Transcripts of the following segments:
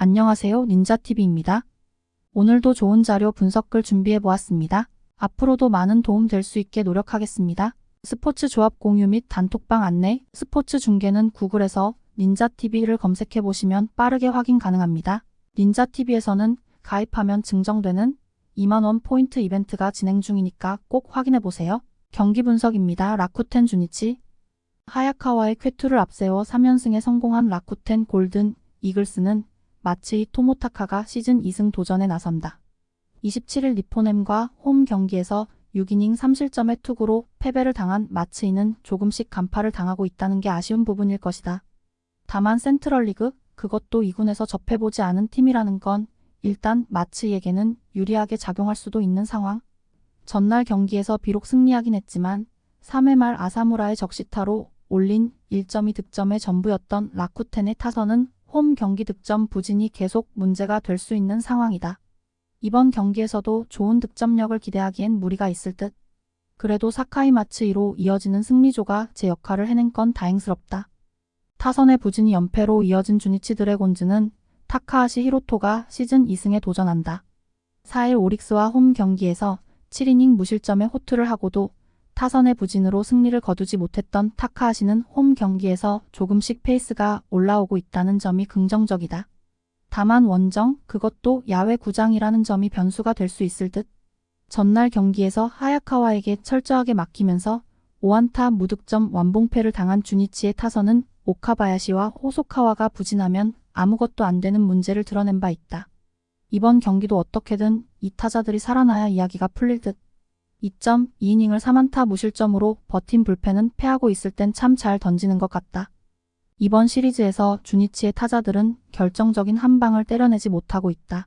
안녕하세요. 닌자TV입니다. 오늘도 좋은 자료 분석글 준비해 보았습니다. 앞으로도 많은 도움 될 수 있게 노력하겠습니다. 스포츠 조합 공유 및 단톡방 안내, 스포츠 중계는 구글에서 닌자TV를 검색해 보시면 빠르게 확인 가능합니다. 닌자TV에서는 가입하면 증정되는 2만원 포인트 이벤트가 진행 중이니까 꼭 확인해 보세요. 경기 분석입니다. 라쿠텐 주니치 하야카와의 쾌투를 앞세워 3연승에 성공한 라쿠텐 골든 이글스는 마츠이 토모타카가 시즌 2승 도전에 나선다. 27일 니포넴과 홈 경기에서 6이닝 3실점의 투구로 패배를 당한 마츠이는 조금씩 간파를 당하고 있다는 게 아쉬운 부분일 것이다. 다만 센트럴리그, 그것도 2군에서 접해보지 않은 팀이라는 건 일단 마츠이에게는 유리하게 작용할 수도 있는 상황. 전날 경기에서 비록 승리하긴 했지만 3회 말 아사무라의 적시타로 올린 1점이 득점의 전부였던 라쿠텐의 타선은 홈 경기 득점 부진이 계속 문제가 될 수 있는 상황이다. 이번 경기에서도 좋은 득점력을 기대하기엔 무리가 있을 듯. 그래도 사카이 마츠이로 이어지는 승리조가 제 역할을 해낸 건 다행스럽다. 타선의 부진이 연패로 이어진 주니치 드래곤즈는 타카하시 히로토가 시즌 2승에 도전한다. 4일 오릭스와 홈 경기에서 7이닝 무실점의 호투를 하고도 타선의 부진으로 승리를 거두지 못했던 타카하시는 홈 경기에서 조금씩 페이스가 올라오고 있다는 점이 긍정적이다. 다만 원정, 그것도 야외 구장이라는 점이 변수가 될 수 있을 듯. 전날 경기에서 하야카와에게 철저하게 막히면서 5안타 무득점 완봉패를 당한 주니치의 타선은 오카바야시와 호소카와가 부진하면 아무것도 안 되는 문제를 드러낸 바 있다. 이번 경기도 어떻게든 이 타자들이 살아나야 이야기가 풀릴 듯. 2.2이닝을 3안타 무실점으로 버틴 불펜은 패하고 있을 땐 참 잘 던지는 것 같다. 이번 시리즈에서 주니치의 타자들은 결정적인 한 방을 때려내지 못하고 있다.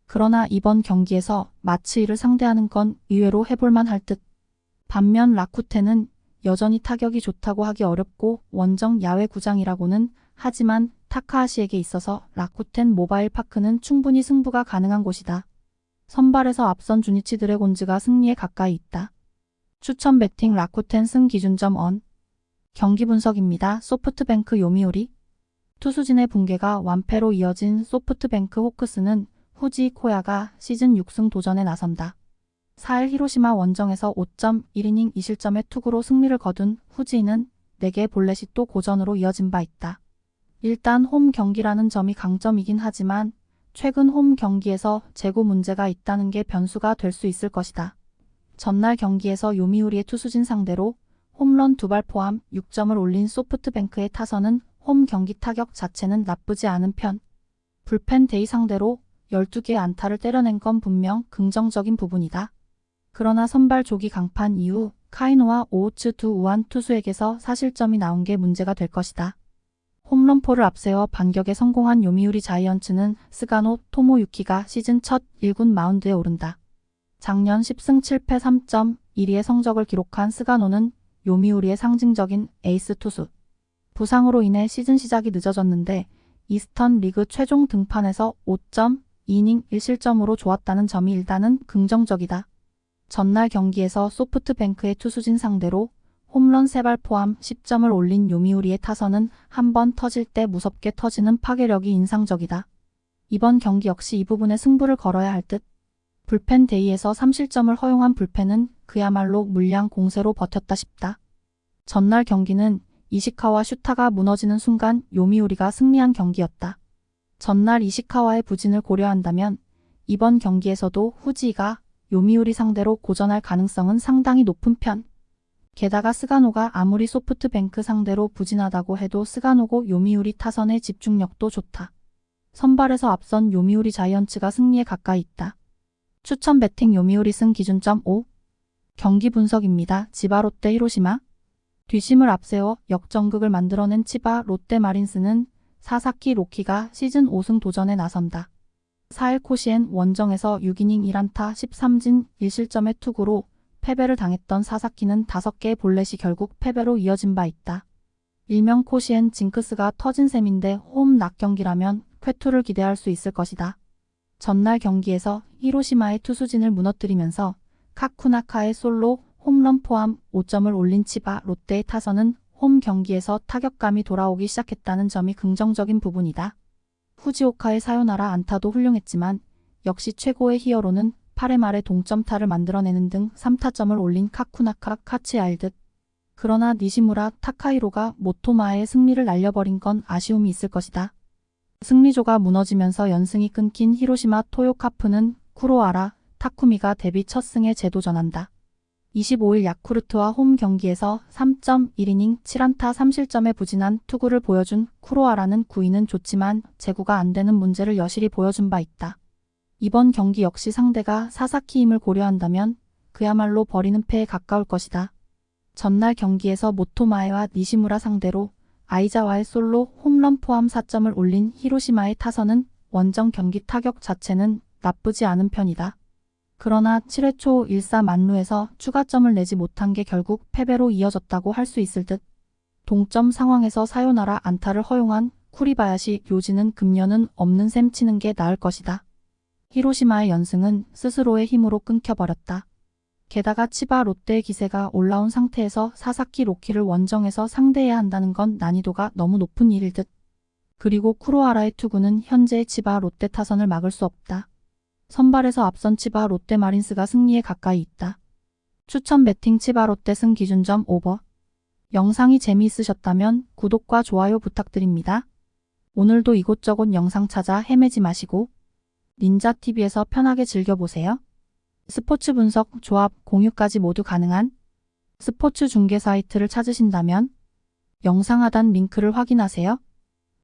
그러나 이번 경기에서 마츠이를 상대하는 건 의외로 해볼만 할 듯. 반면 라쿠텐은 여전히 타격이 좋다고 하기 어렵고 원정 야외 구장이라고는 하지만 타카하시에게 있어서 라쿠텐 모바일 파크는 충분히 승부가 가능한 곳이다. 선발에서 앞선 주니치 드래곤즈가 승리에 가까이 있다. 추천 배팅 라쿠텐 승 기준점 언. 경기 분석입니다. 소프트뱅크 요미우리 투수진의 붕괴가 완패로 이어진 소프트뱅크 호크스는 후지 코야가 시즌 6승 도전에 나선다. 4일 히로시마 원정에서 5.1이닝 2실점의 투구로 승리를 거둔 후지는 4개의 볼넷이 또 고전으로 이어진 바 있다. 일단 홈 경기라는 점이 강점이긴 하지만 최근 홈 경기에서 재고 문제가 있다는 게 변수가 될 수 있을 것이다. 전날 경기에서 요미우리의 투수진 상대로 홈런 2발 포함 6점을 올린 소프트뱅크의 타선은 홈 경기 타격 자체는 나쁘지 않은 편. 불펜 데이 상대로 12개의 안타를 때려낸 건 분명 긍정적인 부분이다. 그러나 선발 조기 강판 이후 카이노와 오우츠 두 우완 투수에게서 사실점이 나온 게 문제가 될 것이다. 홈런포를 앞세워 반격에 성공한 요미우리 자이언츠는 스가노 토모유키가 시즌 첫 1군 마운드에 오른다. 작년 10승 7패 3.12의 성적을 기록한 스가노는 요미우리의 상징적인 에이스 투수. 부상으로 인해 시즌 시작이 늦어졌는데 이스턴 리그 최종 등판에서 5.2이닝 1실점으로 좋았다는 점이 일단은 긍정적이다. 전날 경기에서 소프트뱅크의 투수진 상대로 홈런 3발 포함 10점을 올린 요미우리의 타선은 한 번 터질 때 무섭게 터지는 파괴력이 인상적이다. 이번 경기 역시 이 부분에 승부를 걸어야 할 듯. 불펜 데이에서 3실점을 허용한 불펜은 그야말로 물량 공세로 버텼다 싶다. 전날 경기는 이시카와 슈타가 무너지는 순간 요미우리가 승리한 경기였다. 전날 이시카와의 부진을 고려한다면 이번 경기에서도 후지가 요미우리 상대로 고전할 가능성은 상당히 높은 편. 게다가 스가노가 아무리 소프트뱅크 상대로 부진하다고 해도 스가노고 요미우리 타선의 집중력도 좋다. 선발에서 앞선 요미우리 자이언츠가 승리에 가까이 있다. 추천 배팅 요미우리 승 기준점 5. 경기 분석입니다. 지바 롯데 히로시마 뒷심을 앞세워 역전극을 만들어낸 치바 롯데 마린스는 사사키 로키가 시즌 5승 도전에 나선다. 4일 코시엔 원정에서 6이닝 1안타 13진 1실점의 투구로 패배를 당했던 사사키는 5개의 볼넷이 결국 패배로 이어진 바 있다. 일명 코시엔 징크스가 터진 셈인데 홈 낮 경기라면 쾌투를 기대할 수 있을 것이다. 전날 경기에서 히로시마의 투수진을 무너뜨리면서 카쿠나카의 솔로 홈런 포함 5점을 올린 치바 롯데의 타선은 홈 경기에서 타격감이 돌아오기 시작했다는 점이 긍정적인 부분이다. 후지오카의 사요나라 안타도 훌륭했지만 역시 최고의 히어로는 8회 말에 동점타를 만들어내는 등 3타점을 올린 카쿠나카 카츠야일 듯. 그러나 니시무라 타카히로가 모토마의 승리를 날려버린 건 아쉬움이 있을 것이다. 승리조가 무너지면서 연승이 끊긴 히로시마 토요카프는 쿠로아라 타쿠미가 데뷔 첫 승에 재도전한다. 25일 야쿠르트와 홈 경기에서 3.1이닝 7안타 3실점에 부진한 투구를 보여준 쿠로아라는 구위는 좋지만 제구가 안 되는 문제를 여실히 보여준 바 있다. 이번 경기 역시 상대가 사사키임을 고려한다면 그야말로 버리는 패에 가까울 것이다. 전날 경기에서 모토마에와 니시무라 상대로 아이자와의 솔로 홈런 포함 4점을 올린 히로시마의 타선은 원정 경기 타격 자체는 나쁘지 않은 편이다. 그러나 7회 초 1사 만루에서 추가점을 내지 못한 게 결국 패배로 이어졌다고 할 수 있을 듯. 동점 상황에서 사요나라 안타를 허용한 쿠리바야시 요지는 금년은 없는 셈 치는 게 나을 것이다. 히로시마의 연승은 스스로의 힘으로 끊겨버렸다. 게다가 치바 롯데의 기세가 올라온 상태에서 사사키 로키를 원정에서 상대해야 한다는 건 난이도가 너무 높은 일일 듯. 그리고 쿠로아라의 투구는 현재의 치바 롯데 타선을 막을 수 없다. 선발에서 앞선 치바 롯데 마린스가 승리에 가까이 있다. 추천 배팅 치바 롯데 승 기준점 오버. 영상이 재미있으셨다면 구독과 좋아요 부탁드립니다. 오늘도 이곳저곳 영상 찾아 헤매지 마시고 닌자TV에서 편하게 즐겨보세요. 스포츠 분석, 조합, 공유까지 모두 가능한 스포츠 중계 사이트를 찾으신다면 영상 하단 링크를 확인하세요.